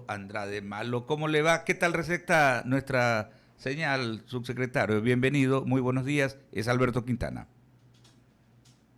Andrade Malo. ¿Cómo le va? ¿Qué tal receta nuestra señal, subsecretario? Bienvenido, muy buenos días. Es Alberto Quintana.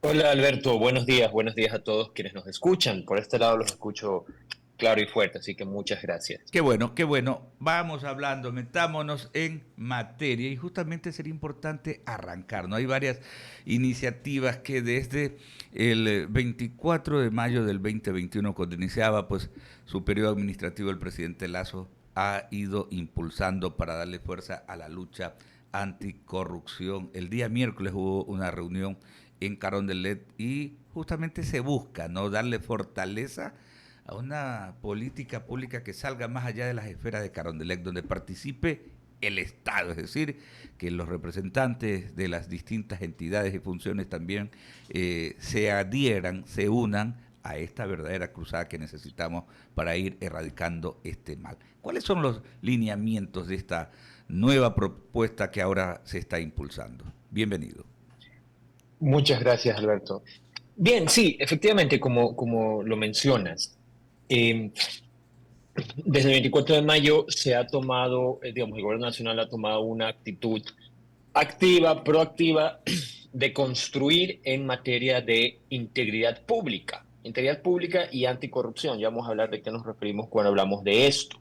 Hola Alberto, buenos días a todos quienes nos escuchan. Por este lado los escucho claro y fuerte, así que muchas gracias. Qué bueno, qué bueno. Vamos hablando, metámonos en materia y justamente sería importante arrancar, ¿no? Hay varias iniciativas que desde el 24 de mayo del 2021, cuando iniciaba pues su periodo administrativo, el presidente Lazo ha ido impulsando para darle fuerza a la lucha anticorrupción. El día miércoles hubo una reunión en Carondelet y justamente se busca, ¿no? Darle fortaleza a una política pública que salga más allá de las esferas de Carondelet, donde participe el Estado, es decir, que los representantes de las distintas entidades y funciones también se adhieran, se unan a esta verdadera cruzada que necesitamos para ir erradicando este mal. ¿Cuáles son los lineamientos de esta nueva propuesta que ahora se está impulsando? Bienvenido. Muchas gracias Alberto. Bien, sí, efectivamente, como lo mencionas, eh, desde el 24 de mayo se ha tomado, digamos, el gobierno nacional ha tomado una actitud activa, proactiva, de construir en materia de integridad pública y anticorrupción. Ya vamos a hablar de qué nos referimos cuando hablamos de esto.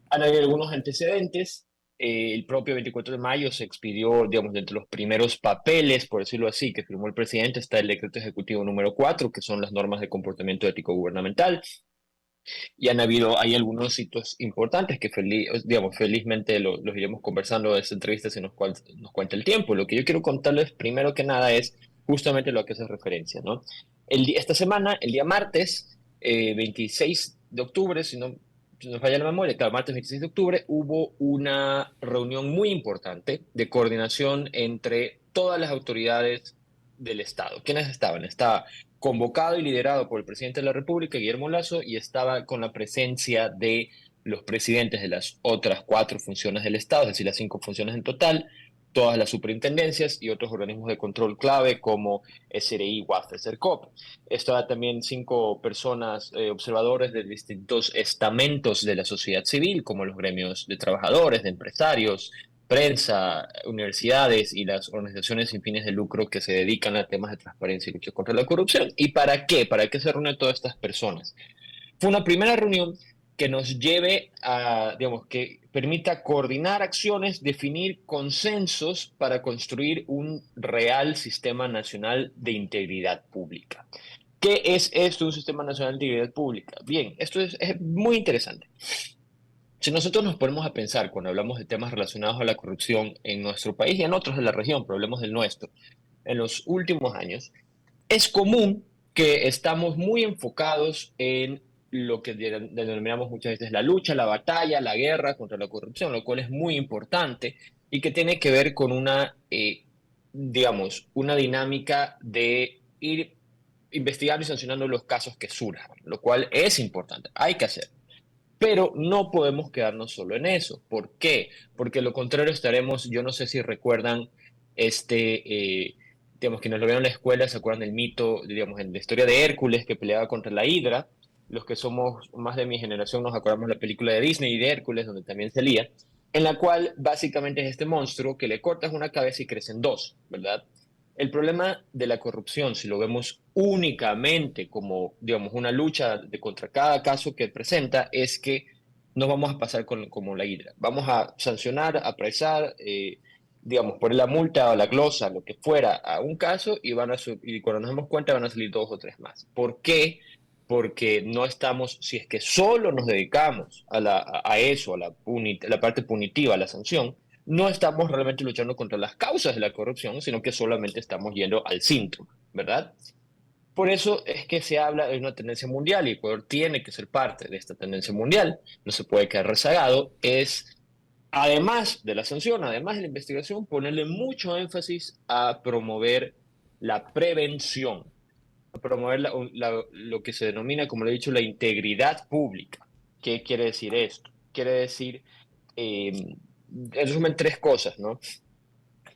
Han habido algunos antecedentes. El propio 24 de mayo se expidió, digamos, de entre los primeros papeles, por decirlo así, que firmó el presidente, está el decreto ejecutivo número 4, que son las normas de comportamiento ético gubernamental. Y hay algunos hitos importantes que, digamos, felizmente los iremos conversando de esta entrevista si nos cuenta el tiempo. Lo que yo quiero contarles primero que nada es justamente lo que hace referencia, ¿no? Esta semana, el día martes 26 de octubre, si no falla la memoria, claro, martes 26 de octubre, hubo una reunión muy importante de coordinación entre todas las autoridades del Estado. ¿Quiénes estaban? Estaba convocado y liderado por el presidente de la República, Guillermo Lasso, y estaba con la presencia de los presidentes de las otras cuatro funciones del Estado, es decir, las cinco funciones en total, todas las superintendencias y otros organismos de control clave como SRI, WAF, SERCOP. Estaba también cinco personas, observadores de distintos estamentos de la sociedad civil, como los gremios de trabajadores, de empresarios, prensa, universidades y las organizaciones sin fines de lucro que se dedican a temas de transparencia y lucha contra la corrupción. ¿Y para qué? ¿Para qué se reúnen todas estas personas? Fue una primera reunión que nos lleve a, digamos, que permita coordinar acciones, definir consensos para construir un real sistema nacional de integridad pública. ¿Qué es esto, un sistema nacional de integridad pública? Bien, esto es muy interesante. Si nosotros nos ponemos a pensar cuando hablamos de temas relacionados a la corrupción en nuestro país y en otros de la región, pero hablemos del nuestro, en los últimos años, es común que estamos muy enfocados en lo que denominamos muchas veces la lucha, la batalla, la guerra contra la corrupción, lo cual es muy importante y que tiene que ver con digamos, una dinámica de ir investigando y sancionando los casos que surjan, lo cual es importante, hay que hacer. Pero no podemos quedarnos solo en eso. ¿Por qué? Porque lo contrario estaremos, yo no sé si recuerdan digamos, quienes lo vieron en la escuela se acuerdan del mito, digamos, en la historia de Hércules que peleaba contra la Hidra. Los que somos más de mi generación nos acordamos de la película de Disney de Hércules, donde también salía, en la cual básicamente es este monstruo que le cortas una cabeza y crecen dos, ¿verdad? El problema de la corrupción, si lo vemos únicamente como, digamos, una lucha contra cada caso que presenta, es que nos vamos a pasar como la hidra. Vamos a sancionar, apresar, digamos, poner la multa o la glosa, lo que fuera, a un caso y cuando nos damos cuenta van a salir dos o tres más. ¿Por qué? Porque no estamos, si es que solo nos dedicamos a eso, la parte punitiva, a la sanción, no estamos realmente luchando contra las causas de la corrupción, sino que solamente estamos yendo al síntoma, ¿verdad? Por eso es que se habla de una tendencia mundial y Ecuador tiene que ser parte de esta tendencia mundial, no se puede quedar rezagado, es, además de la sanción, además de la investigación, ponerle mucho énfasis a promover la prevención, a promover lo que se denomina, como le he dicho, la integridad pública. ¿Qué quiere decir esto? Quiere decir, en resumen, tres cosas, ¿no?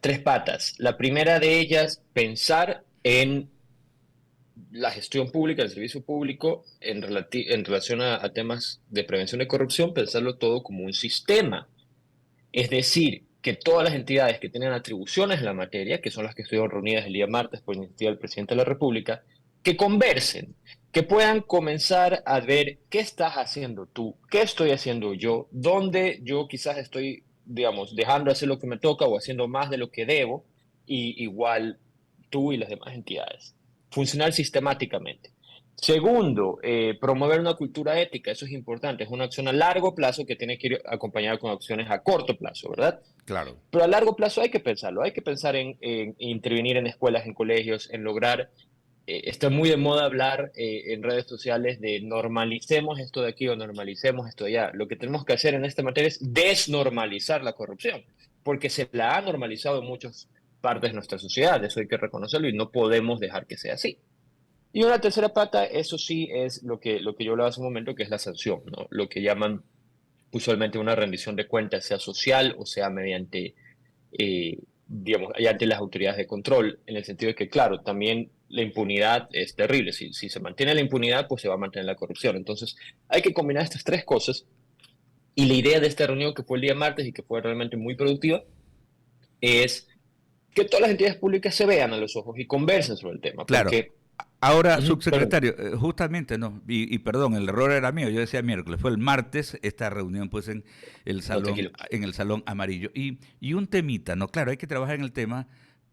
Tres patas. La primera de ellas, pensar en la gestión pública, el servicio público, en relación a temas de prevención de corrupción, pensarlo todo como un sistema. Es decir, que todas las entidades que tienen atribuciones en la materia, que son las que estuvieron reunidas el día martes por iniciativa del presidente de la República, que conversen, que puedan comenzar a ver qué estás haciendo tú, qué estoy haciendo yo, dónde yo quizás estoy, digamos, dejando de hacer lo que me toca o haciendo más de lo que debo, y igual tú y las demás entidades. Funcionar sistemáticamente. Segundo, promover una cultura ética, eso es importante, es una acción a largo plazo que tiene que ir acompañada con acciones a corto plazo, ¿verdad? Claro. Pero a largo plazo hay que pensarlo, hay que pensar en intervenir en escuelas, en colegios, en lograr, está muy de moda hablar en redes sociales de normalicemos esto de aquí o normalicemos esto de allá. Lo que tenemos que hacer en esta materia es desnormalizar la corrupción, porque se la ha normalizado en muchas partes de nuestra sociedad, eso hay que reconocerlo y no podemos dejar que sea así. Y una tercera pata, eso sí, es lo que yo hablaba hace un momento, que es la sanción, ¿no? Lo que llaman usualmente una rendición de cuentas, sea social o sea mediante, digamos, ante las autoridades de control, en el sentido de que, claro, también la impunidad es terrible. Si se mantiene la impunidad, pues se va a mantener la corrupción. Entonces, hay que combinar estas tres cosas. Y la idea de esta reunión, que fue el día martes y que fue realmente muy productiva, es que todas las entidades públicas se vean a los ojos y conversen sobre el tema, Claro. porque... Ahora, Perdón. subsecretario, justamente, no, y perdón, el error era mío, yo decía miércoles, fue el martes esta reunión pues No, tranquilo. en el salón amarillo. Y un temita, ¿no? Claro, hay que trabajar en el tema,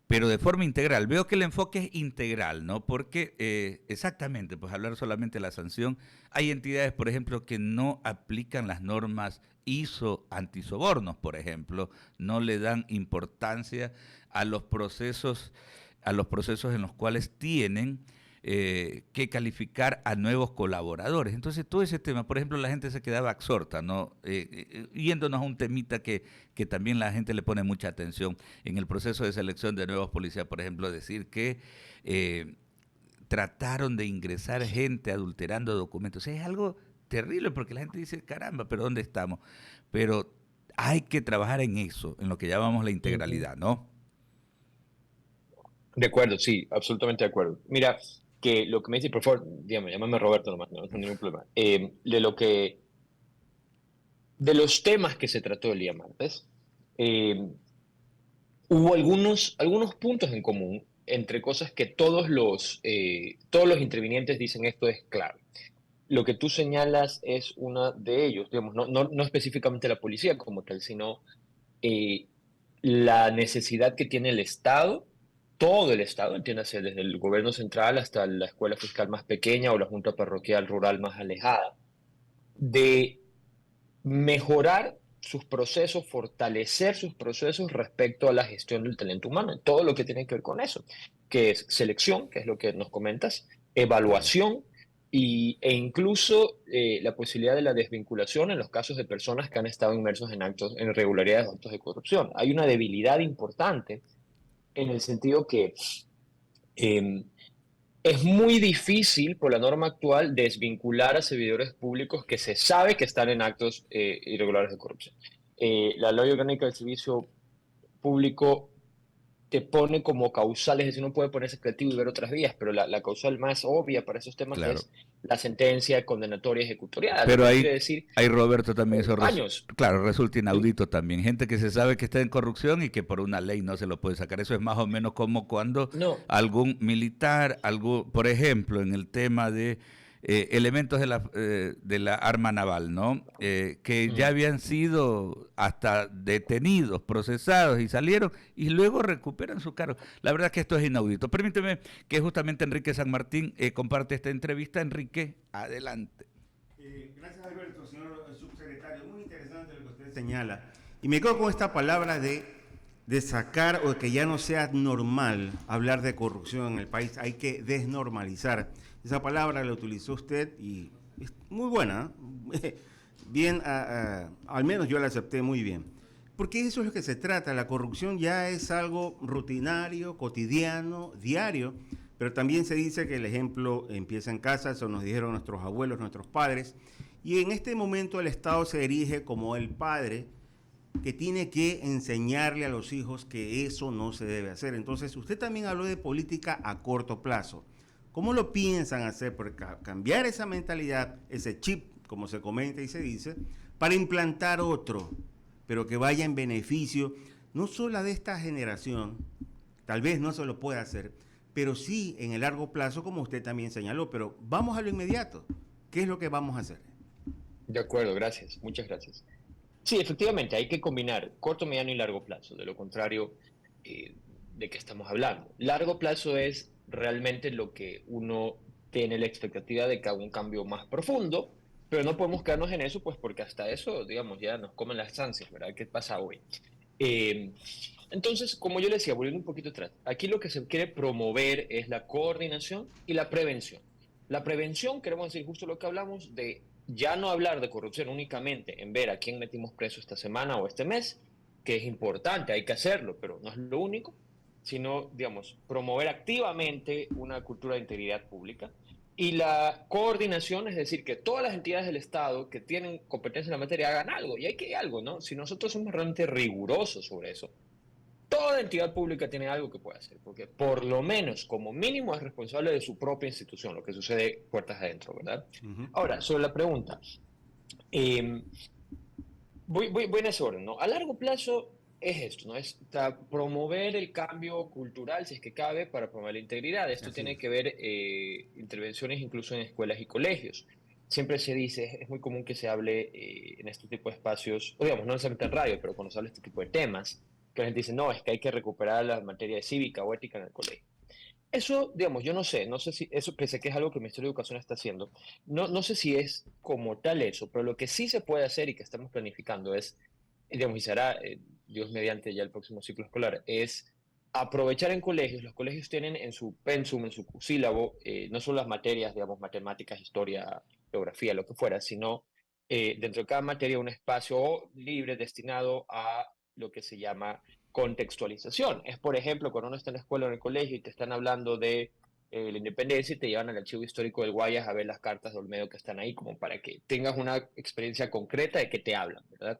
pero de forma integral. Veo que el enfoque es integral, ¿no? Porque exactamente, pues hablar solamente de la sanción, hay entidades, por ejemplo, que no aplican las normas ISO antisobornos, por ejemplo, no le dan importancia a a los procesos en los cuales tienen que calificar a nuevos colaboradores. Entonces, todo ese tema, por ejemplo, la gente se quedaba absorta, ¿no? Yéndonos a un temita que también la gente le pone mucha atención en el proceso de selección de nuevos policías, por ejemplo, decir que trataron de ingresar gente adulterando documentos. Es algo terrible porque la gente dice, caramba, pero ¿dónde estamos? Pero hay que trabajar en eso, en lo que llamamos la Ujú. integralidad, ¿no? De acuerdo, sí, absolutamente de acuerdo. Mira, que lo que me dice, por favor, dígame, llámame Roberto nomás, no, no hay ningún problema. De los temas que se trató el día martes, eh, hubo algunos puntos en común entre cosas que todos los intervinientes dicen esto es claro. Lo que tú señalas es una de ellos, digamos, no específicamente la policía como tal, sino eh, la necesidad que tiene el Estado, todo el Estado, entiéndase, desde el gobierno central hasta la escuela fiscal más pequeña o la junta parroquial rural más alejada, de mejorar sus procesos, fortalecer sus procesos respecto a la gestión del talento humano, todo lo que tiene que ver con eso, que es selección, que es lo que nos comentas, Claro. evaluación e incluso la posibilidad de la desvinculación en los casos de personas que han estado inmersos en actos, en irregularidades o actos de corrupción. Hay una debilidad importante en el sentido que eh, es muy difícil por la norma actual desvincular a servidores públicos que se sabe que están en actos irregulares de corrupción. La ley orgánica del servicio público te pone como causal, es decir, uno puede ponerse creativo y ver otras vías, pero la causal más obvia para esos temas Claro. es la sentencia condenatoria ejecutorial, lo Pero que quiere decir ahí Roberto, también años. claro, resulta ¿Sí? inaudito también. Gente que se sabe que está en corrupción y que por una ley no se lo puede sacar. Eso es más o menos como cuando No. algún militar, por ejemplo, en el tema de elementos de la arma naval, ¿no? Que ya Mm. habían sido hasta detenidos, procesados y salieron y luego recuperan su cargo. La verdad que esto es inaudito. Permíteme que justamente Enrique San Martín comparte esta entrevista. Enrique, adelante. Gracias, Alberto, señor subsecretario. Muy interesante lo que usted señala. Y me quedo con esta palabra de sacar o de que ya no sea normal hablar de corrupción en el país. Hay que desnormalizar. Esa palabra la utilizó usted y es muy buena. Bien, al menos yo la acepté muy bien. Porque eso es lo que se trata. La corrupción ya es algo rutinario, cotidiano, diario. Pero también se dice que el ejemplo empieza en casa, eso nos dijeron nuestros abuelos, nuestros padres. Y en este momento el Estado se erige como el padre que tiene que enseñarle a los hijos que eso no se debe hacer. Entonces, usted también habló de política a corto plazo. ¿Cómo lo piensan hacer por cambiar esa mentalidad, ese chip, como se comenta y se dice, para implantar otro, pero que vaya en beneficio no solo de esta generación, tal vez no se lo pueda hacer, pero sí en el largo plazo, como usted también señaló? Pero vamos a lo inmediato. ¿Qué es lo que vamos a hacer? De acuerdo, gracias, muchas gracias. Sí, efectivamente, hay que combinar corto, mediano y largo plazo. De lo contrario, ¿de qué estamos hablando? Largo plazo es realmente lo que uno tiene la expectativa de que haga un cambio más profundo, pero no podemos quedarnos en eso, pues porque hasta eso, digamos, ya nos comen las ansias, ¿verdad? ¿Qué pasa hoy? Eh, entonces, como yo le decía, volviendo un poquito atrás, aquí lo que se quiere promover es la coordinación y la prevención. La prevención, queremos decir justo lo que hablamos de ya no hablar de corrupción únicamente en ver a quién metimos preso esta semana o este mes, que es importante, hay que hacerlo, pero no es lo único, sino, digamos, promover activamente una cultura de integridad pública. Y la coordinación, es decir, que todas las entidades del Estado que tienen competencia en la materia hagan algo, y hay que algo, ¿no? Si nosotros somos realmente rigurosos sobre eso, toda entidad pública tiene algo que puede hacer, porque por lo menos, como mínimo, es responsable de su propia institución, lo que sucede puertas adentro, ¿verdad? Ujú. Ahora, sobre la pregunta, eh, voy en ese orden, ¿no? A largo plazo es esto, ¿no? Es promover el cambio cultural, si es que cabe, para promover la integridad. Esto Así tiene es. que ver intervenciones incluso en escuelas y colegios. Siempre se dice, es muy común que se hable en este tipo de espacios, o digamos, no necesariamente en radio, pero cuando se habla de este tipo de temas, que la gente dice, no, es que hay que recuperar la materia de cívica o ética en el colegio. Eso, digamos, yo no sé si, eso pensé que es algo que el Ministerio de Educación está haciendo, no sé si es como tal eso, pero lo que sí se puede hacer y que estamos planificando es, digamos, y será, Dios mediante ya el próximo ciclo escolar, es aprovechar en colegios, los colegios tienen en su pensum, en su sílabo, no solo las materias, digamos, matemáticas, historia, geografía, lo que fuera, sino dentro de cada materia un espacio libre destinado a lo que se llama contextualización. Es, por ejemplo, cuando uno está en la escuela o en el colegio y te están hablando de la independencia y te llevan al archivo histórico del Guayas a ver las cartas de Olmedo que están ahí, como para que tengas una experiencia concreta de qué te hablan, ¿verdad?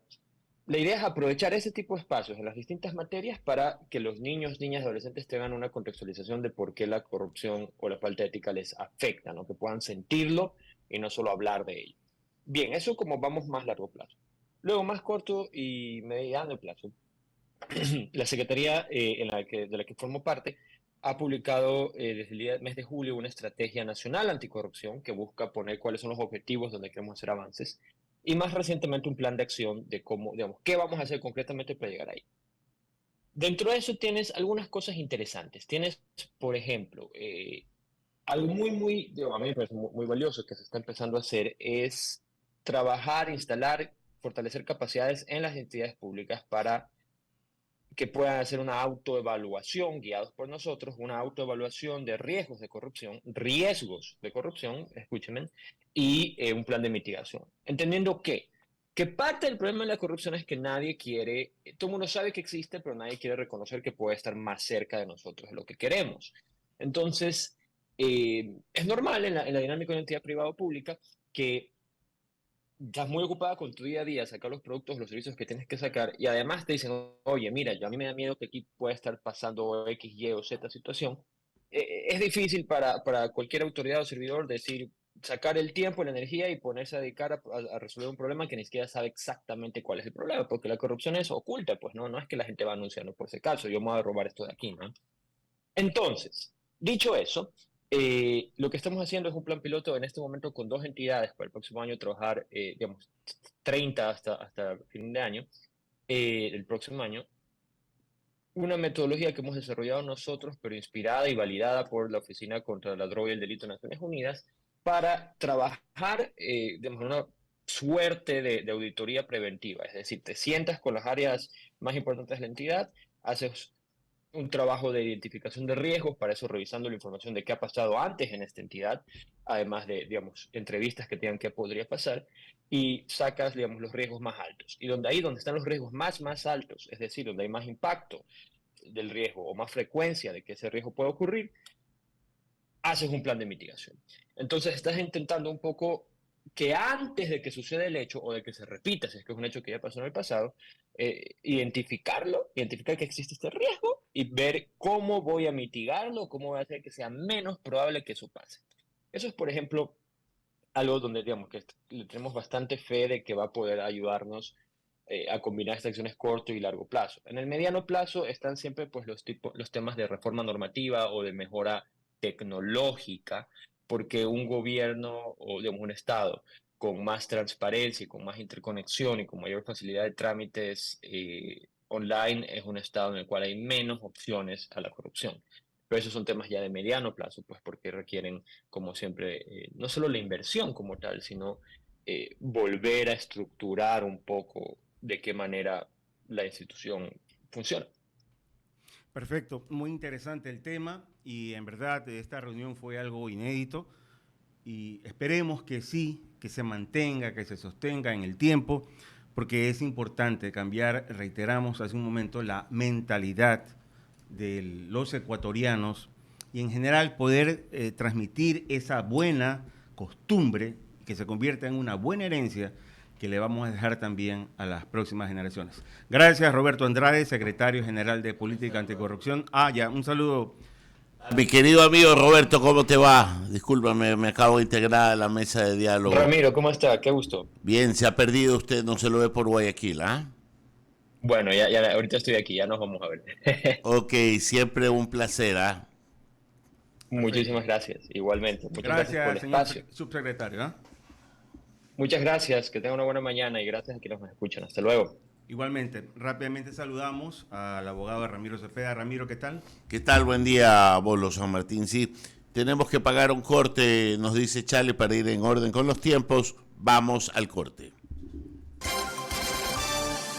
La idea es aprovechar ese tipo de espacios en las distintas materias para que los niños, niñas y adolescentes tengan una contextualización de por qué la corrupción o la falta de ética les afecta, ¿no? Que puedan sentirlo y no solo hablar de ello. Bien, eso como vamos más largo plazo. Luego, más corto y mediano plazo, la Secretaría de la que formo parte ha publicado desde el mes de julio una estrategia nacional anticorrupción que busca poner cuáles son los objetivos donde queremos hacer avances y más recientemente un plan de acción de cómo, digamos, qué vamos a hacer concretamente para llegar ahí. Dentro de eso tienes algunas cosas interesantes. Tienes, por ejemplo, algo a mí me parece muy valioso que se está empezando a hacer es trabajar, instalar, fortalecer capacidades en las entidades públicas para que puedan hacer una autoevaluación, guiados por nosotros, una autoevaluación de riesgos de corrupción, escúchenme, y un plan de mitigación. Entendiendo que parte del problema de la corrupción es que nadie quiere, todo el mundo sabe que existe, pero nadie quiere reconocer que puede estar más cerca de nosotros de lo que queremos. Entonces, es normal en la dinámica de una entidad privada o pública que estás muy ocupada con tu día a día, sacar los productos, los servicios que tienes que sacar, y además te dicen, oye, mira, yo a mí me da miedo que aquí pueda estar pasando X, Y o Z situación. Es difícil para cualquier autoridad o servidor decir, sacar el tiempo, la energía y ponerse a dedicar a resolver un problema que ni siquiera sabe exactamente cuál es el problema, porque la corrupción es oculta, pues no es que la gente va anunciando por ese caso, yo me voy a robar esto de aquí, ¿no? Entonces, dicho eso, lo que estamos haciendo es un plan piloto en este momento con dos entidades para el próximo año trabajar, digamos, 30 hasta fin de año, el próximo año. Una metodología que hemos desarrollado nosotros, pero inspirada y validada por la Oficina contra la Droga y el Delito de Naciones Unidas, para trabajar, digamos, una suerte de auditoría preventiva. Es decir, te sientas con las áreas más importantes de la entidad, haces un trabajo de identificación de riesgos, para eso revisando la información de qué ha pasado antes en esta entidad, además de, digamos, entrevistas que tengan qué podría pasar, y sacas, digamos, los riesgos más altos. Y donde están los riesgos más altos, es decir, donde hay más impacto del riesgo o más frecuencia de que ese riesgo pueda ocurrir, haces un plan de mitigación. Entonces estás intentando un poco que antes de que suceda el hecho o de que se repita, si es que es un hecho que ya pasó en el pasado, identificar que existe este riesgo y ver cómo voy a mitigarlo, cómo voy a hacer que sea menos probable que eso pase. Eso es, por ejemplo, algo donde digamos que le tenemos bastante fe de que va a poder ayudarnos a combinar estas acciones corto y largo plazo. En el mediano plazo están siempre pues, los temas de reforma normativa o de mejora tecnológica, porque un gobierno o digamos, un Estado con más transparencia y con más interconexión y con mayor facilidad de trámites online es un Estado en el cual hay menos opciones a la corrupción. Pero esos son temas ya de mediano plazo, pues porque requieren, como siempre, no solo la inversión como tal, sino volver a estructurar un poco de qué manera la institución funciona. Perfecto, muy interesante el tema y en verdad esta reunión fue algo inédito y esperemos que sí, que se mantenga, que se sostenga en el tiempo, porque es importante cambiar, reiteramos hace un momento, la mentalidad de los ecuatorianos y en general poder transmitir esa buena costumbre que se convierta en una buena herencia que le vamos a dejar también a las próximas generaciones. Gracias, Roberto Andrade, secretario general de Política Anticorrupción. Un saludo. Mi querido amigo Roberto, ¿cómo te va? Discúlpame, me acabo de integrar a la mesa de diálogo. Ramiro, ¿cómo está? Qué gusto. Bien, se ha perdido usted, no se lo ve por Guayaquil, ¿ah? Bueno, ya ahorita estoy aquí, ya nos vamos a ver. Ok, siempre un placer, ¿ah? Muchísimas gracias, igualmente. Muchas gracias por el señor espacio. subsecretario. Muchas gracias, que tengan una buena mañana y gracias a quienes nos escuchan. Hasta luego. Igualmente, rápidamente saludamos al abogado Ramiro Cepeda. Ramiro, ¿qué tal? ¿Qué tal? Buen día, Bolo San Martín. Sí, tenemos que pagar un corte, nos dice Chale, para ir en orden con los tiempos. Vamos al corte.